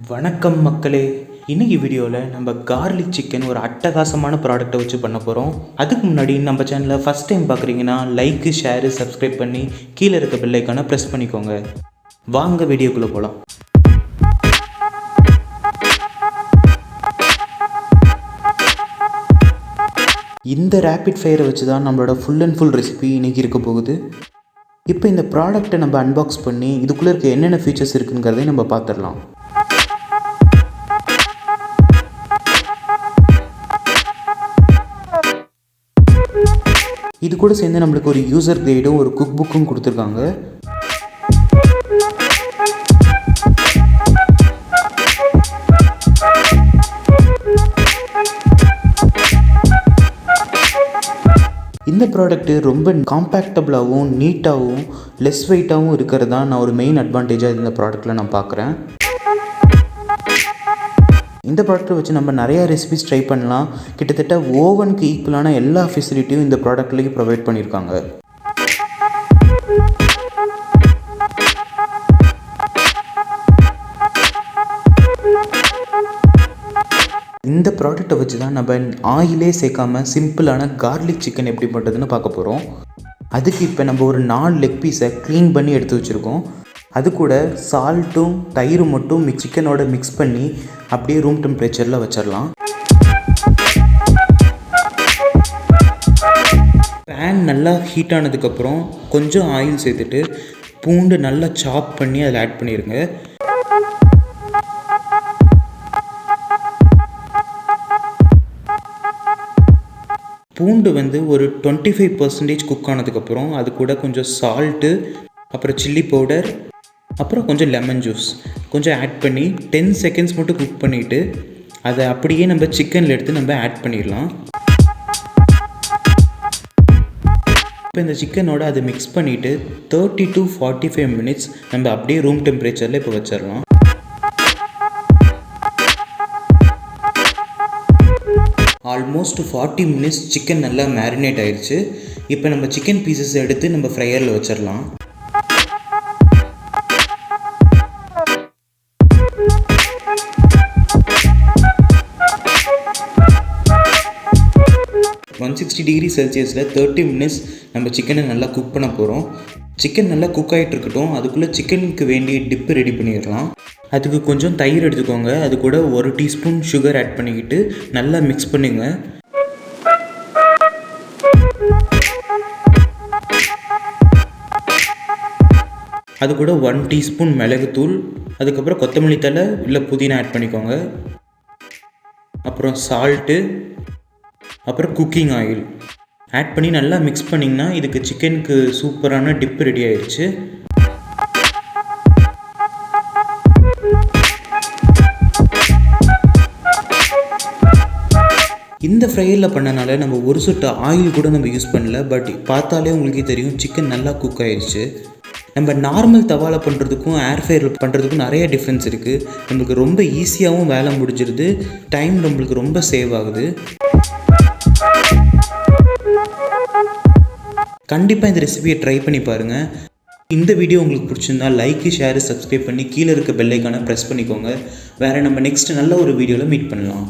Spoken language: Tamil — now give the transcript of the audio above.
வணக்கம் மக்களே. இன்னைக்கு வீடியோவில் நம்ம கார்லிக் சிக்கன் ஒரு அட்டகாசமான ப்ராடக்டை வச்சு பண்ண போகிறோம். அதுக்கு முன்னாடி நம்ம சேனலை ஃபஸ்ட் டைம் பார்க்குறீங்கன்னா லைக்கு, ஷேரு, சப்ஸ்கிரைப் பண்ணி கீழே இருக்க பெல் ஐக்கானை ப்ரெஸ் பண்ணிக்கோங்க. வாங்க வீடியோக்குள்ளே போகலாம். இந்த ரேபிட் ஃபயரை வச்சு தான் நம்மளோட ஃபுல் அண்ட் ஃபுல் ரெசிபி இன்றைக்கி இருக்க போகுது. இப்போ இந்த ப்ராடக்டை நம்ம அன்பாக்ஸ் பண்ணி இதுக்குள்ளே இருக்க என்னென்ன ஃபீச்சர்ஸ் இருக்குங்கிறதையும் நம்ம பார்த்துடலாம். இது கூட சேர்ந்து நம்மளுக்கு ஒரு யூசர் கைடும் ஒரு குக் புக்கும் கொடுத்துருக்காங்க. இந்த ப்ராடக்ட்டு ரொம்ப காம்பேக்டபுளாகவும் நீட்டாகவும் லெஸ் வெயிட்டாகவும் இருக்கிறது தான் நான் ஒரு மெயின் அட்வான்டேஜாக இந்த ப்ராடக்ட்டில் நான் பார்க்குறேன். இந்த ப்ராடக்ட்டை வச்சு நம்ம நிறையா ரெசிபிஸ் ட்ரை பண்ணலாம். கிட்டத்தட்ட ஓவனுக்கு ஈக்குவலான எல்லா ஃபெசிலிட்டியும் இந்த ப்ராடக்ட்லேயும் ப்ரொவைட் பண்ணியிருக்காங்க. இந்த ப்ராடக்டை வச்சு தான் நம்ம ஆயிலே சேர்க்காம சிம்பிளான கார்லிக் சிக்கன் எப்படி பண்ணுறதுன்னு பார்க்க போகிறோம். அதுக்கு இப்போ நம்ம ஒரு 4 லெக் பீஸை க்ளீன் பண்ணி எடுத்து வச்சுருக்கோம். அது கூட சால்ட்டும் தயிரும் மட்டும் சிக்கனோட மிக்ஸ் பண்ணி அப்படியே ரூம் டெம்பரேச்சரில் வச்சிடலாம். பேன் நல்லா ஹீட் ஆனதுக்கப்புறம் கொஞ்சம் ஆயில் சேர்த்துட்டு பூண்டு நல்லா சாப் பண்ணி அதில் ஆட் பண்ணிடுங்க. பூண்டு ஒரு 25% குக் ஆனதுக்கப்புறம் அது கூட கொஞ்சம் சால்ட்டு, அப்புறம் சில்லி பவுடர், அப்புறம் கொஞ்சம் லெமன் ஜூஸ் கொஞ்சம் ஆட் பண்ணி 10 செகண்ட்ஸ் மட்டும் குக் பண்ணிவிட்டு அதை அப்படியே நம்ம சிக்கனில் எடுத்து நம்ம ஆட் பண்ணிடலாம். இப்போ இந்த சிக்கனோட அதை மிக்ஸ் பண்ணிவிட்டு 30 to 45 மினிட்ஸ் நம்ம அப்படியே ரூம் டெம்பரேச்சரில் இப்போ வச்சிடலாம். ஆல்மோஸ்ட் 40 மினிட்ஸ் சிக்கன் நல்லா மேரினேட் ஆயிடுச்சு. இப்போ நம்ம சிக்கன் பீசஸ் எடுத்து நம்ம ஃப்ரையரில் வச்சிடலாம். $160°C 30 மினிட்ஸ் நம்ம சிக்கனை நல்லா குக் பண்ண போகிறோம். சிக்கன் நல்லா குக் ஆகிட்டு இருக்கட்டும். அதுக்குள்ளே சிக்கனுக்கு வேண்டிய டிப்பு ரெடி பண்ணிடலாம். அதுக்கு கொஞ்சம் தயிர் எடுத்துக்கோங்க. அது கூட 1 டீஸ்பூன் சுகர் ஆட் பண்ணிக்கிட்டு நல்லா மிக்ஸ் பண்ணுங்க. அது கூட 1 டீஸ்பூன் மிளகுத்தூள், அதுக்கப்புறம் கொத்தமல்லி தழை இல்லை புதினா ஆட் பண்ணிக்கோங்க. அப்புறம் சால்ட்டு, அப்புறம் குக்கிங் ஆயில் ஆட் பண்ணி நல்லா மிக்ஸ் பண்ணிங்கன்னா இதுக்கு சிக்கனுக்கு சூப்பரான டிப்பு ரெடி ஆயிடுச்சு. இந்த ஃப்ரையரில் பண்ணனால நம்ம ஒரு சொட்டு ஆயில் கூட நம்ம யூஸ் பண்ணல. பட் பார்த்தாலே உங்களுக்கே தெரியும் சிக்கன் நல்லா குக் ஆயிடுச்சு. நம்ம நார்மல் தவாவில் பண்ணுறதுக்கும் ஏர் ஃப்ரையரில் பண்ணுறதுக்கும் நிறைய டிஃப்ரென்ஸ் இருக்குது. நம்மளுக்கு ரொம்ப ஈஸியாகவும் வேலை முடிஞ்சிருது. டைம் நம்மளுக்கு ரொம்ப சேவ் ஆகுது. கண்டிப்பாக இந்த ரெசிபியை ட்ரை பண்ணி பாருங்கள். இந்த வீடியோ உங்களுக்கு பிடிச்சிருந்தா லைக்கு, ஷேரு, சப்ஸ்கிரைப் பண்ணி கீழே இருக்க பெல் ஐக்கானை ப்ரெஸ் பண்ணிக்கோங்க. வேறு நம்ம நெக்ஸ்ட் நல்ல ஒரு வீடியோவில் மீட் பண்ணலாம்.